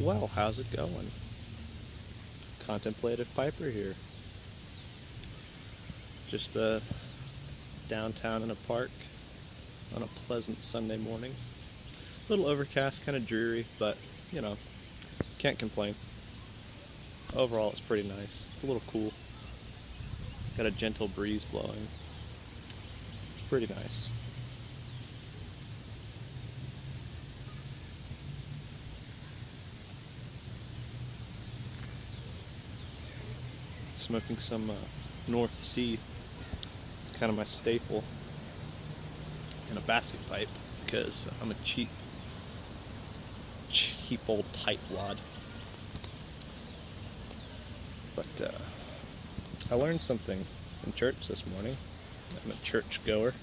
Well, how's it going? Contemplative Piper here. Just downtown in a park on a pleasant Sunday morning. A little overcast, kind of dreary, but you know, can't complain. Overall, it's pretty nice. It's a little cool. Got a gentle breeze blowing. Pretty nice. Smoking some North Sea. It's kind of my staple. And a basket pipe because I'm a cheap old tightwad. But I learned something in church this morning. I'm a church goer.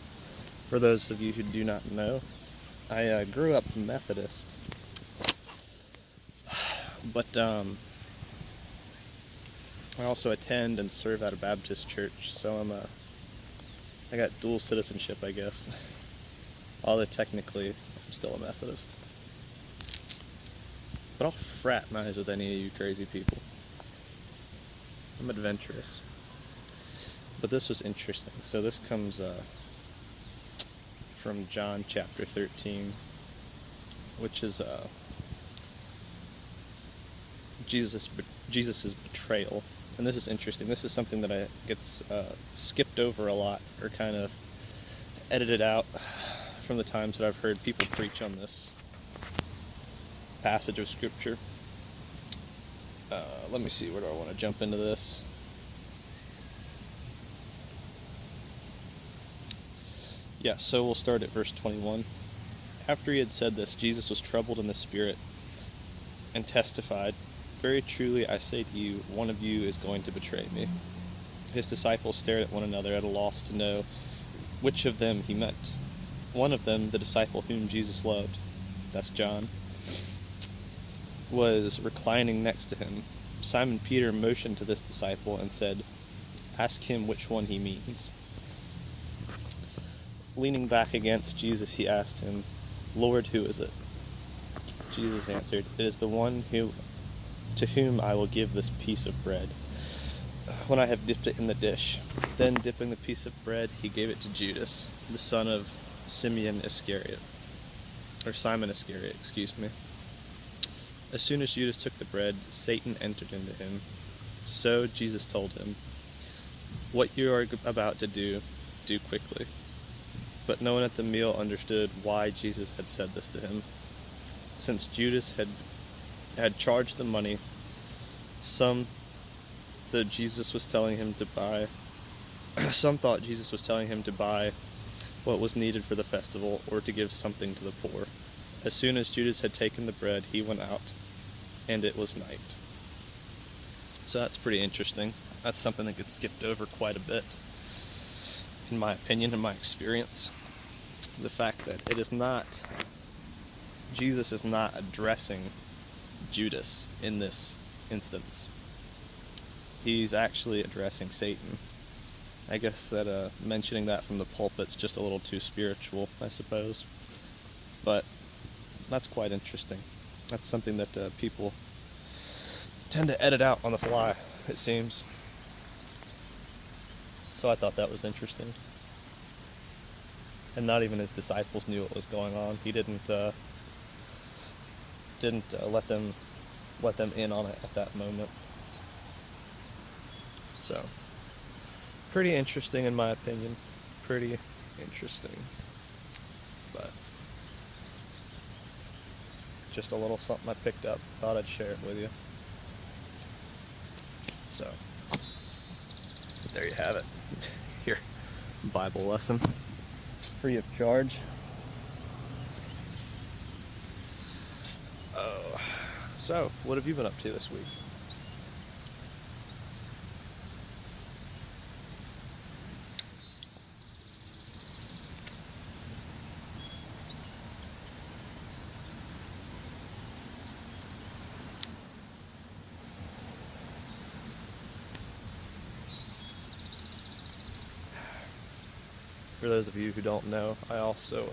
For those of you who do not know, I grew up Methodist, but I also attend and serve at a Baptist church, so I got dual citizenship, I guess. Although technically I'm still a Methodist. But I'll fraternize with any of you crazy people. I'm adventurous. But this was interesting. So this comes from John chapter 13, which is Jesus's betrayal. And this is interesting. This is something that gets skipped over a lot, or kind of edited out from the times that I've heard people preach on this passage of Scripture. Let me see, where do I want to jump into this? Yeah, so we'll start at verse 21. After he had said this, Jesus was troubled in the spirit and testified, "Very truly I say to you, one of you is going to betray me." His disciples stared at one another at a loss to know which of them he meant. One of them, the disciple whom Jesus loved, that's John, was reclining next to him. Simon Peter motioned to this disciple and said, "Ask him which one he means." Leaning back against Jesus, he asked him, "Lord, who is it?" Jesus answered, "It is the one to whom I will give this piece of bread when I have dipped it in the dish." Then, dipping the piece of bread, he gave it to Judas, the son of Simon Iscariot. As soon as Judas took the bread, Satan entered into him. So Jesus told him, "What you are about to do, do quickly." But no one at the meal understood why Jesus had said this to him. Since Judas had charged the money, some thought Jesus was telling him to buy what was needed for the festival, or to give something to the poor. As soon as Judas had taken the bread, he went out, and it was night. So that's pretty interesting. That's something that gets skipped over quite a bit, in my opinion, in my experience. The fact that Jesus is not addressing Judas in this instance. He's actually addressing Satan. I guess that mentioning that from the pulpit's just a little too spiritual, I suppose. But that's quite interesting. That's something that people tend to edit out on the fly, it seems. So I thought that was interesting. And not even his disciples knew what was going on. He didn't let them in on it at that moment. So, pretty interesting in my opinion. Pretty interesting. But just a little something I picked up. Thought I'd share it with you. So, there you have it. Your Bible lesson. Free of charge. Oh, so what have you been up to this week? For those of you who don't know, I also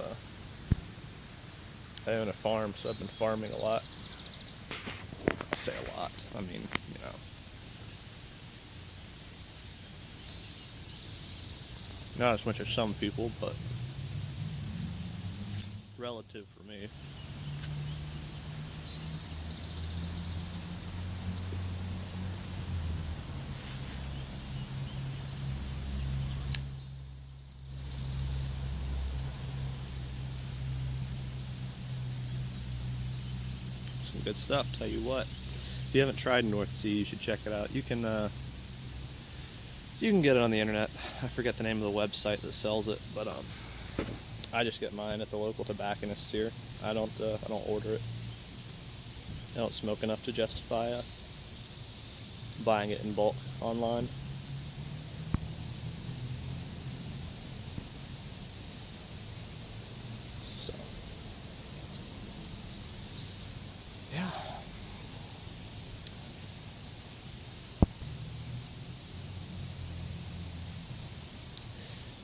I own a farm, so I've been farming a lot. say a lot. I mean, not as much as some people, but relative for me. Some good stuff, tell you what. If you haven't tried North Sea, you should check it out. You can get it on the internet. I forget the name of the website that sells it, but I just get mine at the local tobacconist here. I don't order it. I don't smoke enough to justify buying it in bulk online. So, yeah.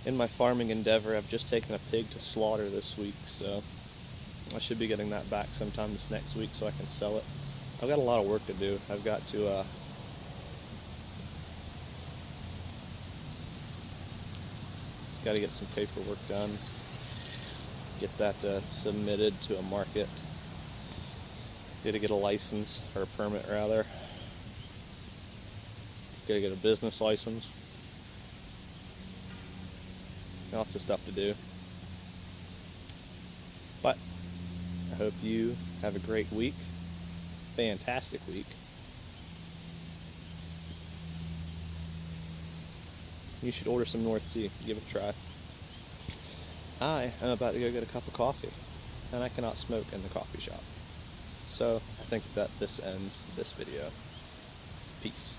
In my farming endeavor, I've just taken a pig to slaughter this week, so I should be getting that back sometime this next week so I can sell it. I've got a lot of work to do. I've got to get some paperwork done, get that submitted to a market, gotta get a license, or a permit rather, gotta get a business license, lots of stuff to do. But I hope you have a great week, fantastic week. You should order some North Sea, give it a try. I am about to go get a cup of coffee, and I cannot smoke in the coffee shop. So I think that this ends this video. Peace.